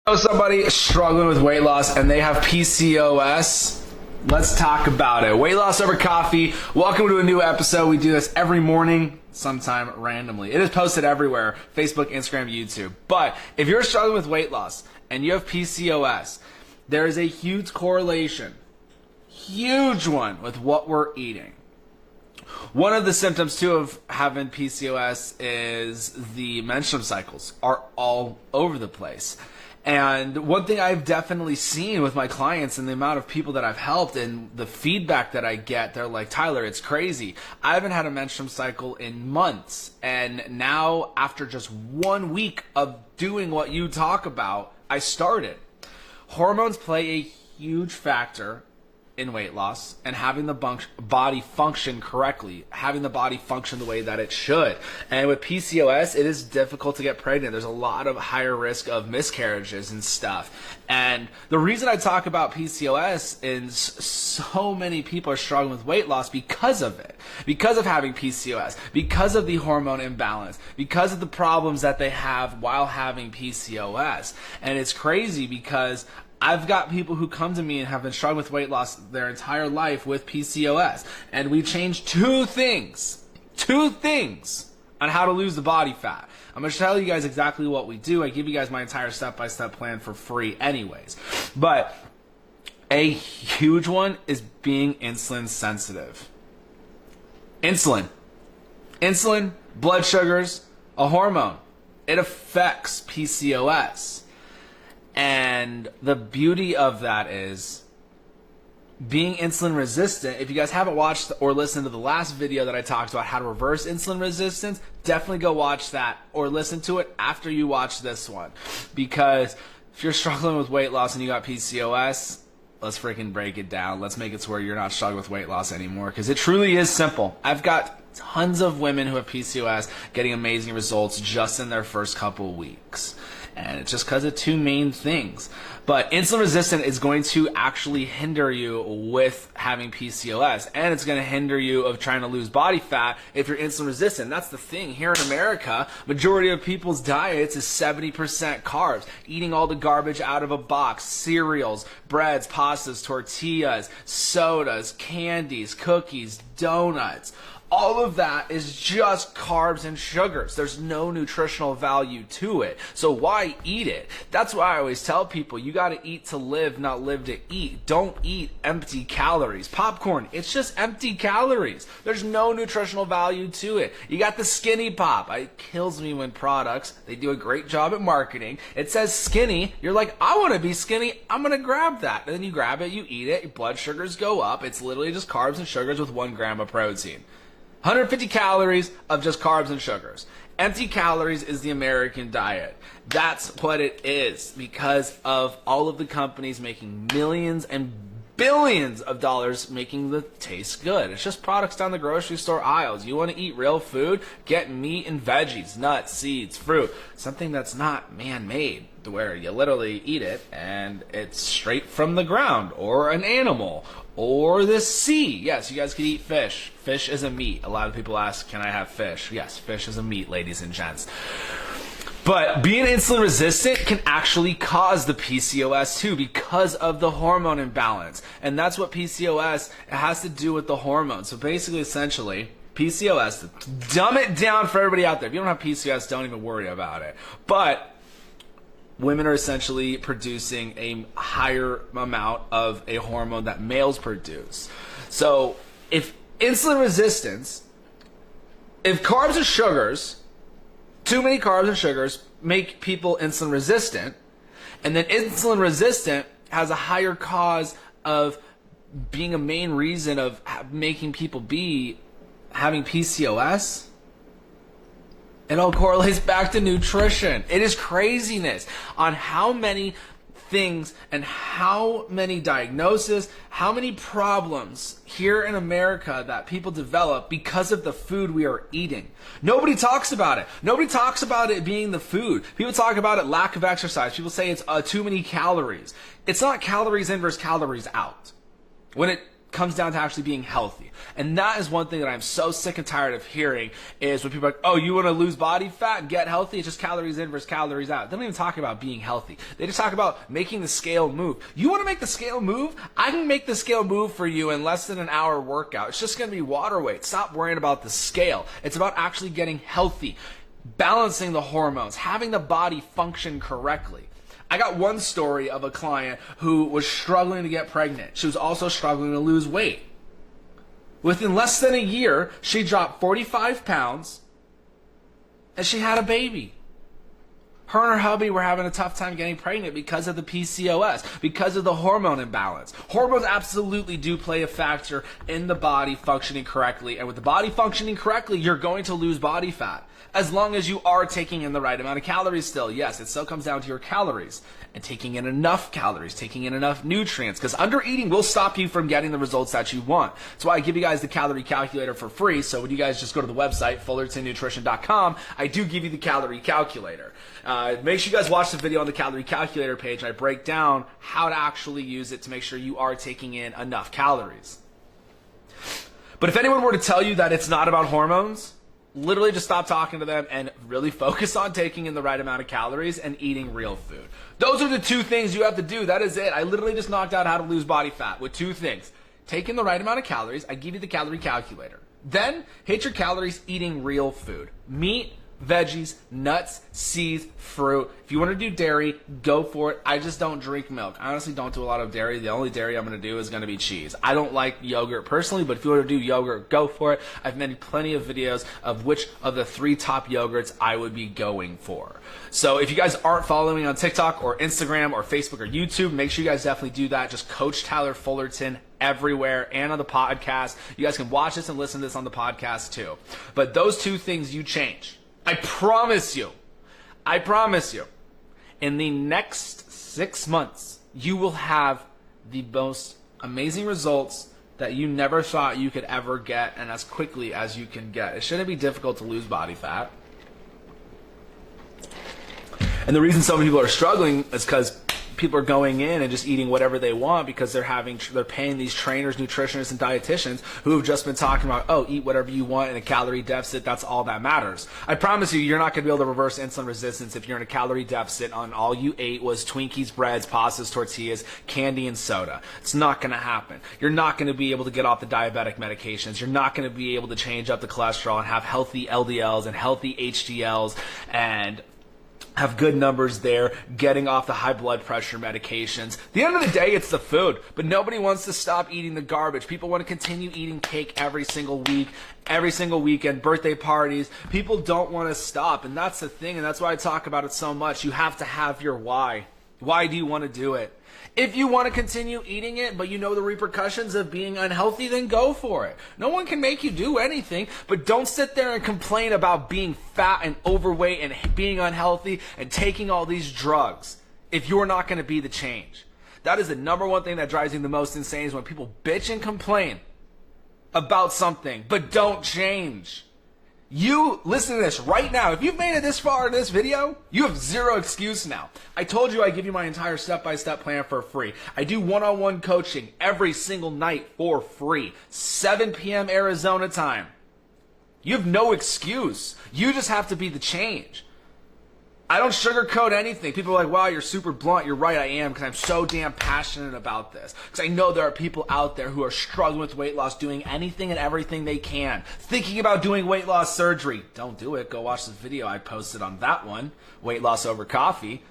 So somebody struggling with weight loss and they have PCOS. Let's talk about it. Weight loss over coffee. Welcome to a new episode. We do this every morning, sometime randomly. It is posted everywhere, Facebook, Instagram, YouTube. But if you're struggling with weight loss and you have PCOS, there is a huge correlation, huge one, with what we're eating. One of the symptoms too of having PCOS is the menstrual cycles are all over the place. And one thing I've definitely seen with my clients and the amount of people that I've helped and the feedback that I get, they're like, Tyler, it's crazy. I haven't had a menstrual cycle in months. And now after just 1 week of doing what you talk about, I started. Hormones play a huge factor in weight loss and having the body function correctly, having the body function the way that it should. And with PCOS, it is difficult to get pregnant. There's a lot of higher risk of miscarriages and stuff. And the reason I talk about PCOS is so many people are struggling with weight loss because of it, because of having PCOS, because of the hormone imbalance, because of the problems that they have while having PCOS. And it's crazy because I've got people who come to me and have been struggling with weight loss their entire life with PCOS. And we changed two things on how to lose the body fat. I'm going to tell you guys exactly what we do. I give you guys my entire step-by-step plan for free anyways. But a huge one is being insulin sensitive. Insulin, blood sugars, a hormone. It affects PCOS. And the beauty of that is being insulin resistant. If you guys haven't watched or listened to the last video that I talked about how to reverse insulin resistance, definitely go watch that or listen to it after you watch this one. Because if you're struggling with weight loss and you got PCOS, let's freaking break it down. Let's make it to where you're not struggling with weight loss anymore, because it truly is simple. I've got tons of women who have PCOS getting amazing results just in their first couple weeks. And it's just because of two main things. But insulin resistant is going to actually hinder you with having PCOS. And it's going to hinder you of trying to lose body fat if you're insulin resistant. That's the thing. Here in America, majority of people's diets is 70% carbs. Eating all the garbage out of a box. Cereals, breads, pastas, tortillas, sodas, candies, cookies, donuts. All of that is just carbs and sugars. There's no nutritional value to it. So why eat it? That's why I always tell people, you got to eat to live, not live to eat. Don't eat empty calories. Popcorn, it's just empty calories. There's no nutritional value to it. You got the skinny pop. It kills me when products, they do a great job at marketing. It says skinny. You're like, I want to be skinny. I'm going to grab that. And then you grab it, you eat it, your blood sugars go up. It's literally just carbs and sugars with 1 gram of protein. 150 calories of just carbs and sugars. Empty calories is the American diet. That's what it is because of all of the companies making millions and billions of dollars making the taste good. It's just products down the grocery store aisles. You want to eat real food? Get meat and veggies, nuts, seeds, fruit. Something that's not man-made, to where you literally eat it and it's straight from the ground, or an animal, or the sea. Yes, you guys can eat fish. Fish is a meat. A lot of people ask, can I have fish? Yes, fish is a meat, ladies and gents. But being insulin resistant can actually cause the PCOS too because of the hormone imbalance. And that's what PCOS, it has to do with the hormones. So basically, essentially, PCOS, to dumb it down for everybody out there. If you don't have PCOS, don't even worry about it. But women are essentially producing a higher amount of a hormone that males produce. So if insulin resistance, if carbs and sugars, too many carbs and sugars make people insulin resistant, and then insulin resistant has a higher cause of being a main reason of making people be having PCOS, it all correlates back to nutrition. It is craziness on how many things and how many diagnoses, how many problems here in America that people develop because of the food we are eating. Nobody talks about it. Nobody talks about it being the food. People talk about it lack of exercise. People say it's too many calories. It's not calories in versus calories out. When it comes down to actually being healthy. And that is one thing that I'm so sick and tired of hearing is when people are like, oh, you want to lose body fat and get healthy? It's just calories in versus calories out. They don't even talk about being healthy. They just talk about making the scale move. You want to make the scale move? I can make the scale move for you in less than an hour workout. It's just going to be water weight. Stop worrying about the scale. It's about actually getting healthy, balancing the hormones, having the body function correctly. I got one story of a client who was struggling to get pregnant. She was also struggling to lose weight. Within less than a year, she dropped 45 pounds and she had a baby. Her and her hubby were having a tough time getting pregnant because of the PCOS, because of the hormone imbalance. Hormones absolutely do play a factor in the body functioning correctly. And with the body functioning correctly, you're going to lose body fat. As long as you are taking in the right amount of calories still. Yes, it still comes down to your calories and taking in enough calories, taking in enough nutrients, because under eating will stop you from getting the results that you want. That's why I give you guys the calorie calculator for free. So when you guys just go to the website, fullertonnutrition.com, I do give you the calorie calculator. Make sure you guys watch the video on the calorie calculator page. I break down how to actually use it to make sure you are taking in enough calories. But if anyone were to tell you that it's not about hormones, literally just stop talking to them and really focus on taking in the right amount of calories and eating real food. Those are the two things you have to do. That is it. I literally just knocked out how to lose body fat with two things. Take in the right amount of calories. I give you the calorie calculator. Then hit your calories eating real food. Meat, veggies, nuts, seeds, fruit. If you want to do dairy, go for it. I just don't drink milk. I honestly don't do a lot of dairy. The only dairy I'm going to do is going to be cheese. I don't like yogurt personally, but if you want to do yogurt, go for it. I've made plenty of videos of which of the 3 top yogurts I would be going for. So if you guys aren't following me on TikTok or Instagram or Facebook or YouTube, make sure you guys definitely do that. Just Coach Tyler Fullerton everywhere and on the podcast. You guys can watch this and listen to this on the podcast too. But those two things you change. I promise you, in the next 6 months, you will have the most amazing results that you never thought you could ever get and as quickly as you can get. It shouldn't be difficult to lose body fat. And the reason so many people are struggling is because people are going in and just eating whatever they want because they're paying these trainers, nutritionists, and dietitians who have just been talking about, oh, eat whatever you want in a calorie deficit. That's all that matters. I promise you, you're not going to be able to reverse insulin resistance if you're in a calorie deficit on all you ate was Twinkies, breads, pastas, tortillas, candy, and soda. It's not going to happen. You're not going to be able to get off the diabetic medications. You're not going to be able to change up the cholesterol and have healthy LDLs and healthy HDLs and have good numbers there, getting off the high blood pressure medications. At the end of the day, it's the food, but nobody wants to stop eating the garbage. People want to continue eating cake every single week, every single weekend, birthday parties. People don't want to stop, and that's the thing, and that's why I talk about it so much. You have to have your why. Why do you want to do it? If you want to continue eating it, but you know the repercussions of being unhealthy, then go for it. No one can make you do anything, but don't sit there and complain about being fat and overweight and being unhealthy and taking all these drugs if you're not going to be the change. That is the number one thing that drives me the most insane is when people bitch and complain about something, but don't change. You listen to this right now. If you've made it this far in this video, you have zero excuse now. I told you I give you my entire step-by-step plan for free. I do one-on-one coaching every single night for free. 7 p.m. Arizona time. You have no excuse. You just have to be the change. I don't sugarcoat anything. People are like, wow, you're super blunt. You're right, I am, because I'm so damn passionate about this. Because I know there are people out there who are struggling with weight loss, doing anything and everything they can. Thinking about doing weight loss surgery. Don't do it. Go watch this video I posted on that one, Weight Loss Over Coffee.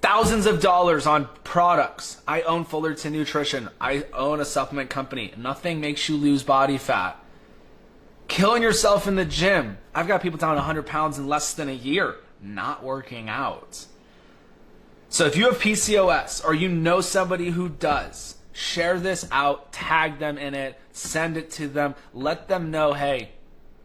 Thousands of dollars on products. I own Fullerton Nutrition. I own a supplement company. Nothing makes you lose body fat. Killing yourself in the gym. I've got people down 100 pounds in less than a year. Not working out. So if you have PCOS or you know somebody who does, share this out, tag them in it, send it to them, let them know, hey,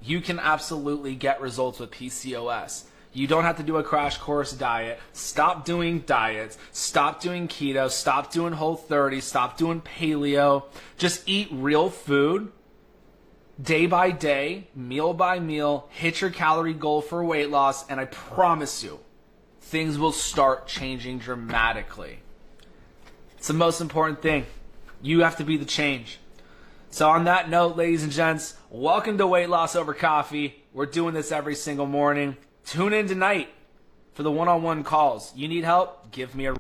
you can absolutely get results with PCOS. You don't have to do a crash course diet. Stop doing diets. Stop doing keto. Stop doing Whole30. Stop doing paleo. Just eat real food. Day by day, meal by meal, hit your calorie goal for weight loss, and I promise you, things will start changing dramatically. It's the most important thing. You have to be the change. So on that note, ladies and gents, welcome to Weight Loss Over Coffee. We're doing this every single morning. Tune in tonight for the one-on-one calls. You need help? Give me a